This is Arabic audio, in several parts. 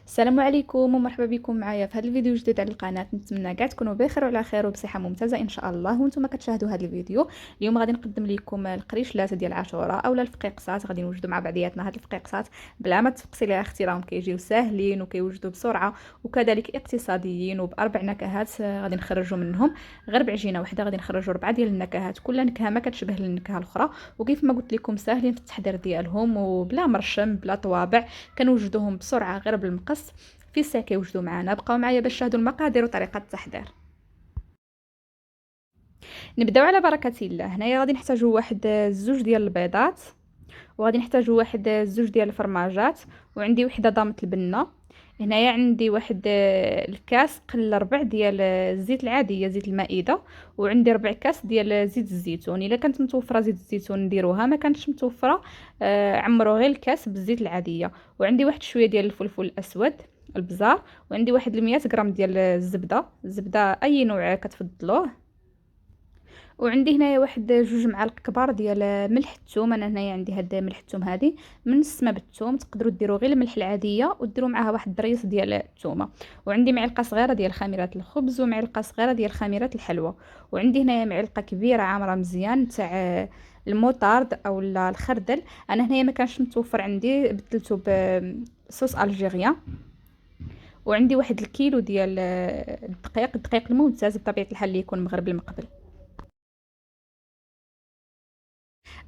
السلام عليكم ومرحبا بكم معايا في هذا الفيديو جديد على القناه. نتمنى كاع تكونوا بخير وعلى خير وبصحه ممتازه ان شاء الله وانتم كتشاهدوا هذا الفيديو. اليوم غادي نقدم لكم القريشلات ديال عاشوراء اولا الفقيقسات. غادي نوجدوا مع بعضياتنا هاد الفقيقسات بلا ما تفقسي ليها اختي، راهم كيجيو ساهلين وكيوجدوا بسرعه وكذلك اقتصاديين وباربع نكهات. غادي نخرجوا منهم غير بعجينه واحده. غادي نخرجوا 4 ديال النكهات، كل نكهه ما كتشبه النكهه الاخرى، وكيف ما قلت لكم ساهلين في التحضير ديالهم وبلا مرشم بلا طوابع. كنوجدوهم بسرعه غير بالمقص. في الساعة كيوجدوا معنا. بقاو معايا باش تشاهدوا المقادير وطريقة التحضير. نبداو على بركة الله. هنايا غادي نحتاجوا واحد زوج ديال البيضات، وغادي نحتاجوا واحد زوج ديال الفرماجات، وعندي وحده ضامة البنه. هنايا عندي واحد الكاس قل ربع ديال الزيت العاديه، زيت المائده، وعندي ربع كاس ديال زيت الزيتون. الا كانت متوفره زيت الزيتون نديروها، ما كانتش متوفره عمرو غير الكاس بالزيت العاديه. وعندي واحد شويه ديال الفلفل الاسود البزار، وعندي واحد 100 غرام ديال الزبده اي نوع كتفضلوه. وعندي هنايا واحد جوج معالق كبار ديال ملح الثوم. انا هنايا عندي هاد ملح الثوم هادي من السما بالثوم، تقدروا ديروا غير الملح العاديه وديروا معها واحد الضريس ديال الثومه. وعندي معلقه صغيره ديال خميره الخبز ومعلقه صغيره ديال خميره الحلوى. وعندي هنايا معلقه كبيره عامره مزيان تاع الموطارد او الخردل. انا هنايا ما كانش متوفر عندي، بدلته بصوص الجيريان. وعندي واحد الكيلو ديال الدقيق الممتاز بطبيعه الحال اللي يكون مغربل المقبل.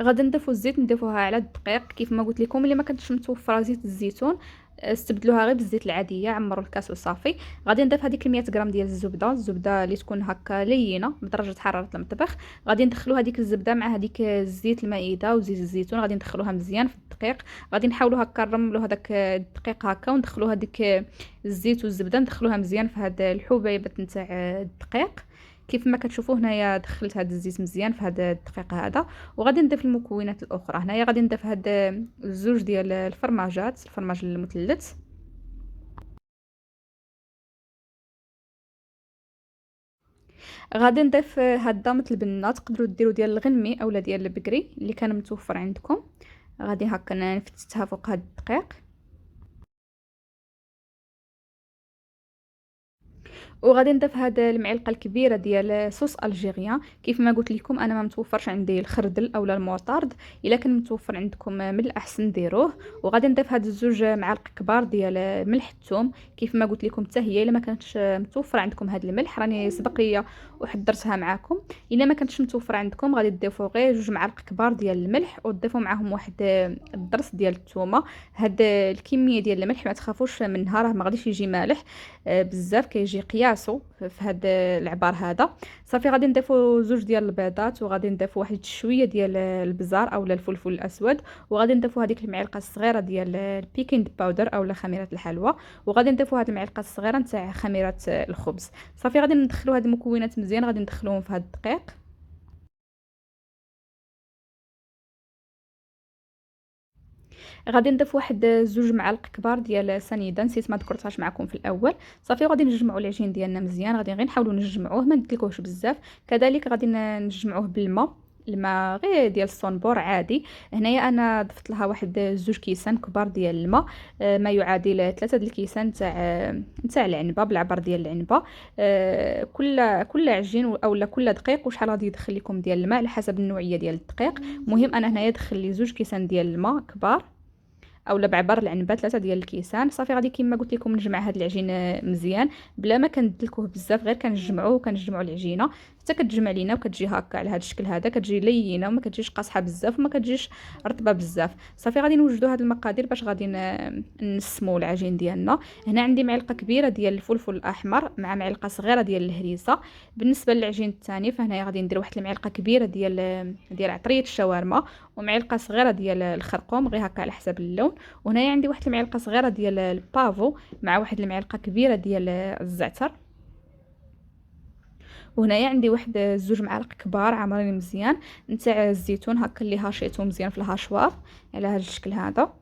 غادي نضيفوا الزيت نضيفوها على الدقيق كيف ما قلت لكم. اللي ما كانتش متوفره زيت الزيتون استبدلوها غير بالزيت العاديه، عمروا الكاس وصافي. غادي نضيف هذيك 100 غرام ديال الزبده اللي تكون هكا لينه بدرجه حراره المطبخ. غادي ندخلوا هذيك الزبده مع هذيك الزيت المائده وزيت الزيتون، غادي ندخلوها مزيان في الدقيق. غادي نحاولوا هكا نرملوا هذاك الدقيق هكا وندخلوا هذيك الزيت والزبده ندخلوها مزيان في هذا الحبيبات نتاع الدقيق. كيف ما كتشوفوا هنايا دخلت هذا الزيت مزيان في هذا الدقيق هذا. وغادي نضيف المكونات الاخرى. هنايا غادي نضيف هاد الزوج ديال الفرماجات، الفرماج المثلث. غادي نضيف هاد ضامة البنه، تقدروا ديروا ديال الغنمي اولا ديال البكري اللي كان متوفر عندكم. غادي هكا نفتتها فوق هاد الدقيق. وغادي نضيف هاد المعلقه الكبيره ديال صوص الجيريان. كيف ما قلت لكم انا ما متوفرش عندي الخردل اولا المعطرد، الا كان متوفر عندكم من الاحسن ديروه. وغادي نضيف هاد الزوج معالق كبار ديال ملح الثوم. كيف ما قلت لكم حتى هي الا ما كانتش متوفره عندكم هاد الملح راني سبق ليا وحضرتها معكم. الا ما كانتش متوفره عندكم غادي تضيفوا غير جوج معالق كبار ديال الملح وتضيفوا معاهم واحد الضرس ديال الثومه. هاد الكميه ديال الملح ما تخافوش منها، راه ما غاديش يجي مالح بزاف، كيجي قياسو في هاد العبار هذا. صافي غادي نضيفوا زوج ديال البيضات، وغادي نضيفوا واحد شويه ديال البزار اولا الفلفل الاسود، وغادي نضيفوا هذيك المعلقه الصغيره ديال البيكينغ باودر اولا خميره الحلوى، وغادي نضيفوا هاد المعلقه الصغيره نتاع خميره الخبز. صافي غادي ندخلوا هاد المكونات مزيان، غادي ندخلوهم في هاد الدقيق. غادي نضيف واحد زوج معالق كبار ديال سنيده، نسيت ما ذكرتهاش معكم في الاول. صافي غادي نجمعوا العجين ديالنا مزيان، غادي غير نحاولوا نجمعوه ما ندلكوهش بزاف. كذلك غادي نجمعوه بالماء، الماء غير ديال الصنبور عادي. هنايا انا ضفت لها واحد زوج كيسان كبار ديال الماء، ما يعادل 3 د الكيسان تاع العنبه بالعبر ديال العنبه. كل عجين اولا كل دقيق وشحال غادي يدخل لكم ديال الماء على حسب النوعيه ديال الدقيق. المهم انا هنايا دخل لي زوج كيسان ديال الماء كبار اولا بعبر العنبه 3 ديال الكيسان. صافي غادي كما قلت لكم نجمع هذا العجين مزيان بلا ما كندلكوه بزاف، غير كنجمعوه وكنجمعوا العجينه حتى كتجمع لينا وكتجي هكا على هذا الشكل هذا، كتجي لينه وما كتجيش قاصحه بزاف وما كتجيش رطبه بزاف. صافي غادي نوجدوا هذه المقادير باش غادي نسموا العجين ديالنا. هنا عندي معلقه كبيره ديال الفلفل الاحمر مع معلقه صغيره ديال الهريسه. بالنسبه للعجين الثاني فهنا غادي ندير واحد المعلقه كبيره ديال عطريه الشاورما، ومعلقه صغيره ديال الخرقوم غير هكا على حسب اللون. وهنايا عندي واحد المعلقه صغيره ديال البافو مع واحد المعلقه كبيره ديال الزعتر. وهنايا عندي واحد زوج معالق كبار عامرين مزيان نتاع الزيتون هكا اللي هاشيته مزيان في الهاشوار على هذا الشكل هذا.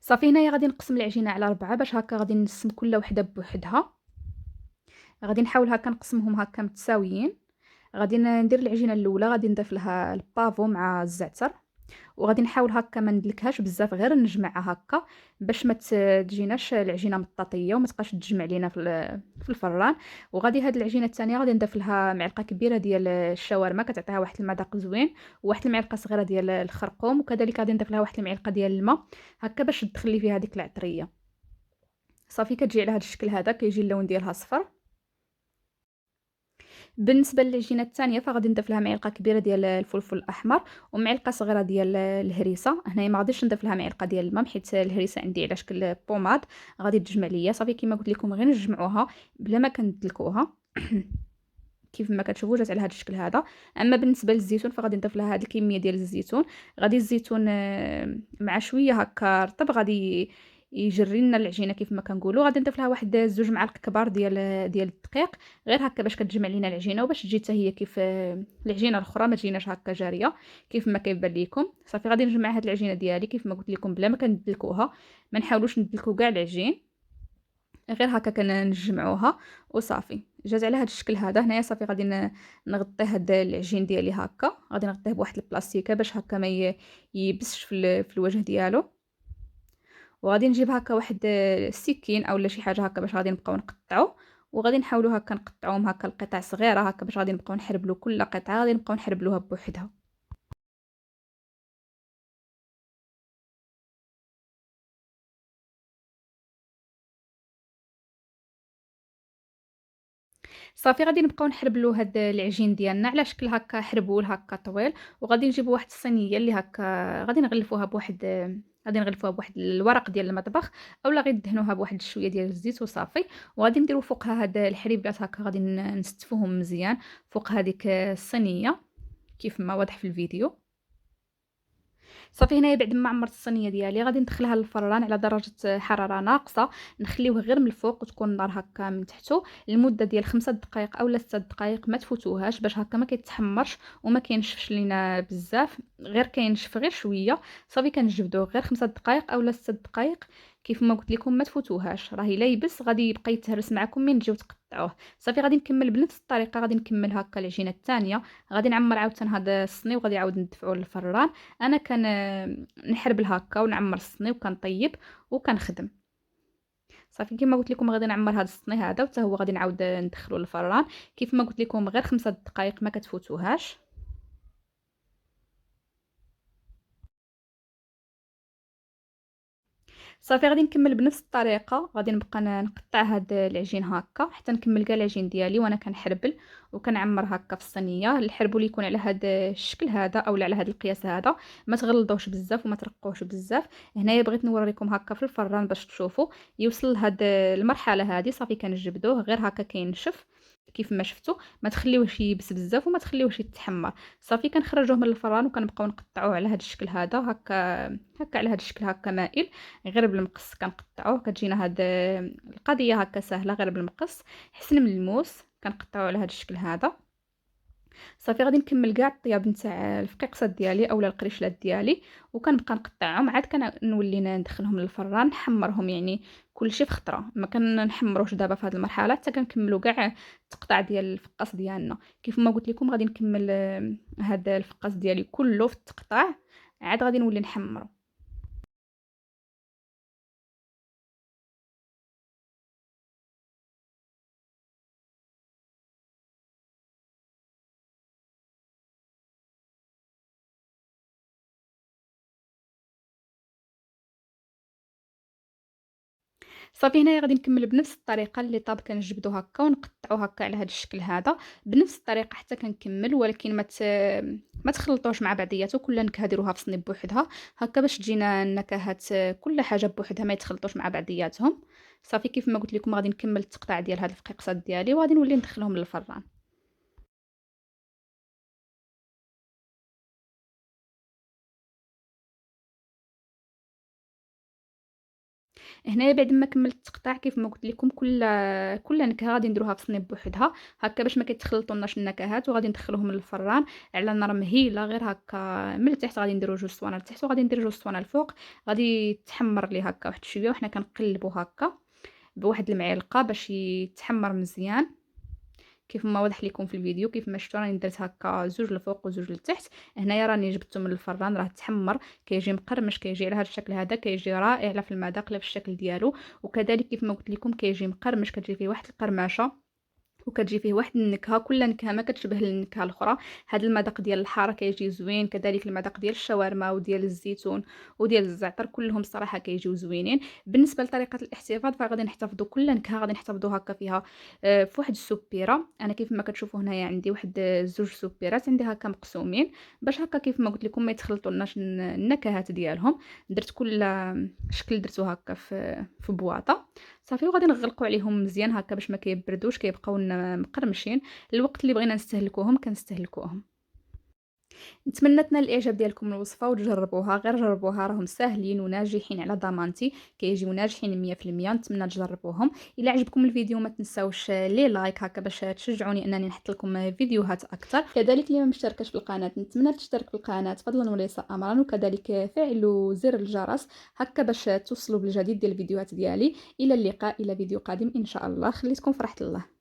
صافي هنايا غادي نقسم العجينه على 4 باش هكا غادي نقسم كل وحده بوحدها. غادي نحاول هكا نقسمهم هكا متساويين. غادي ندير العجينه الاولى، غادي نضيف لها البافو مع الزعتر. وغادي نحاول هكا ما ندلكهاش بزاف، غير نجمعها هكا باش ما تجيناش العجينه مطاطيه وما تبقاش تجمع لينا في الفران. وغادي هاد العجينه الثانيه غادي نضيف لها معلقه كبيره ديال الشاورما، كتعطيها واحد المذاق زوين، وواحد المعلقه صغيره ديال الخرقوم، وكذلك غادي نضيف لها واحد المعلقه ديال الماء هكا باش تدخلي فيها ديك العطريه. صافي كتجي على هاد الشكل هذا، كيجي اللون ديالها صفر. بالنسبة للعجينة الثانية فغادي نضيف لها معلقة كبيرة ديال الفلفل الأحمر ومعلقة صغيرة ديال الهريسة. هنايا ما غاديش نضيف لها معلقة ديال الماء حيت الهريسة عندي على شكل بوماد غادي تجمع ليا. صافي كما قلت لكم غير نجمعوها بلا ما كندلكوها. كيف ما كتشوفوا جات على هذا الشكل هذا. اما بالنسبه للزيتون فغادي نضيف لها هذه الكميه ديال الزيتون. غادي الزيتون مع شويه هكا رطب غادي يجري لنا العجينه كيف ما كنقولوا. غادي نضيف لها واحد 2 معالق كبار ديال الدقيق، غير هكا باش كتجمع لينا العجينه وباش تجي حتى هي كيف العجينه الاخرى ما تجيناش هكا جاريه كيف ما كيبان لكم. صافي غادي نجمع هذه العجينه ديالي كيف ما قلت لكم بلا ما كندلكوها، ما نحاولوش ندلكو كاع العجين، غير هكا كنجمعوها وصافي. جات على هذا الشكل هذا. هنايا صافي غادي نغطي هذا العجين ديالي هكا، غادي نغطيه بواحد البلاستيكه باش هكا ما يبسش في الوجه ديالو. وغادي نجيب هكا واحد السكين اولا شي حاجه هكا باش غادي نبقاو نقطعو، وغادي نحاولوا هكا نقطعوهم هكا لقطع صغيره هكا باش غادي نبقاو نحربلو كل قطعه غادي نبقاو نحربلوها بوحدها. صافي غادي نبقاو نحربلو هاد العجين ديالنا على شكل هكا حربول هكا طويل، وغادي نجيبو واحد الصينيه اللي هكا غادي نغلفوها بواحد الورق ديال المطبخ اولا غير دهنوها بواحد شويه ديال الزيت وصافي. وغادي نديرو فوقها هاد الحريبات هكا غادي نستفوهم مزيان فوق هذيك الصينيه كيف ما واضح في الفيديو. صافي هنايا بعد ما عمرت الصينيه ديالي غادي ندخلها للفران على درجه حراره ناقصه، نخليوه غير من الفوق وتكون النار هكا من تحته لمده ديال 5 دقائق اولا 6 دقائق، ما تفوتوهاش باش هكا ما كيتحمرش وما كينشفش لينا بزاف، غير كينشف غير شويه. صافي كنجبدوه غير 5 دقائق اولا 6 دقائق كيف ما قلت لكم، ما تفوتوهاش راهي لا يبس غادي يبقى يتهرس معكم من تجيو تقطعوه. صافي غادي نكمل بنفس الطريقه، غادي نكمل هكا العجينه الثانيه، غادي نعمر عاوتاني هذا الصني وغادي عاود ندفعوه للفران. انا كان نحربل هكا ونعمر الصني وكنطيب وكنخدم. صافي كما قلت لكم غادي نعمر هذا الصني هذا وحتى هو غادي نعاود ندخلو للفران كيف ما قلت لكم غير 5 دقائق ما كتفوتوهاش. صافي غادي نكمل بنفس الطريقه، غادي نبقى نقطع هاد العجين هكا حتى نكمل كاع العجين ديالي وانا كنحربل وكنعمر هكا في الصينيه. الحربول يكون على هاد الشكل هذا اولا على هاد القياس هذا، ما تغلظوش بزاف وما ترقوش بزاف. هنايا بغيت نوريكم هكا في الفران باش تشوفوا يوصل لهاد المرحله هذه. صافي كنجبدوه غير هكا كينشف كيف ما شفتوا، ما تخليوهش يبس بزاف وما تخليوهش يتحمر. صافي كنخرجوه من الفران وكنبقاو نقطعوه على هاد الشكل هذا هكا على هاد الشكل هكا مائل، غير بالمقص كنقطعوه. كتجينا هاد القضيه هكا سهله غير بالمقص حسن من الموس كنقطعوه على هاد الشكل هذا. صافي غادي نكمل كاع الطياب نتاع الفقيقسات ديالي اولا القريشلات ديالي وكنبقى نقطعهم عاد كنولي ندخلهم للفران نحمرهم، يعني كلشي في خطره ما كنحمروش دابا في هذه المرحله حتى كنكملوا كاع التقطاع ديال الفقاس ديالنا. كيف ما قلت لكم غادي نكمل هذا الفقاس ديالي كله في التقطاع عاد غادي نولي نحمرو. صافي هنايا غادي نكمل بنفس الطريقه اللي طاب كنجبدو هكا ونقطعو هكا على هذا الشكل هذا بنفس الطريقه حتى كنكمل، ولكن ما تخلطوش مع بعضياتو، كل نكهه ديروها في صني بوحدها هكا باش تجينا النكهات كل حاجه بوحدها ما يتخلطوش مع بعضياتهم. صافي كيف ما قلت لكم غادي نكمل التقطاع ديال هاد الفقيقسات ديالي وغادي نولي ندخلهم للفران. هنايا بعد ما كملت التقطاع كيف ما قلت لكم كل نكهه غادي نديروها في صنيب بوحدها هكا باش ما كيتخلطوناش النكهات، وغادي ندخلوهم للفران على نار مهيله غير هكا من التحت. غادي نديرو 2 صوانع لتحت وغادي ندير 2 صوانع الفوق، غادي تحمر لي هكا واحد شويه وحنا كنقلبو هكا بواحد المعلقه باش يتحمر مزيان كيف ما واضح لكم في الفيديو. كيف ما شفتوا راني درت هكا زوج لفوق وزوج لتحت. هنايا راني جبته من الفران، راه تحمر، كيجي مقرمش، كيجي على هذا الشكل هذا، كيجي رائع لا في المذاق لا في الشكل ديالو. وكذلك كيف ما قلت لكم كيجي مقرمش، كتجي فيه واحد القرمشه وكتجي فيه واحد النكهه، كل نكهه ما كتشبه النكهه الاخرى. هذا المذاق ديال الحاره كيجي زوين، كذلك المذاق ديال الشاورما وديال الزيتون وديال الزعتر كلهم الصراحه كيجيو زوينين. بالنسبه لطريقه الاحتفاظ فغادي نحتفظوا كل نكهه غادي نحتفظوا هكا فيها في واحد السوبيره. انا كيف ما كتشوفوا هنايا عندي واحد زوج سوبيرات عندي هكا مقسومين باش هكا كيف ما قلت لكم ما يتخلطولناش النكهات ديالهم. درت كل شكل درتو هكا في بواطه صافي، وغادي نغلقوا عليهم مزيان هكا باش ما كيبردوش، كيبقاو لنا مقرمشين. الوقت اللي بغينا نستهلكوهم كنستهلكوهم. نتمنى تنال الاعجاب ديالكم الوصفه وتجربوها، غير جربوها راهم ساهلين وناجحين على ضمانتي، كيجيو ناجحين 100%. نتمنى تجربوهم. الا عجبكم الفيديو ما تنساوش لي لايك هكا باش تشجعوني انني نحط لكم فيديوهات اكثر. كذلك اللي ما مشتركش في القناه نتمنى تشترك في القناه فضلا وليس امرا، وكذلك فعلوا زر الجرس هكا باش توصلوا بالجديد ديال الفيديوهات ديالي. الى اللقاء، الى فيديو قادم ان شاء الله. خليتكم فرحة الله.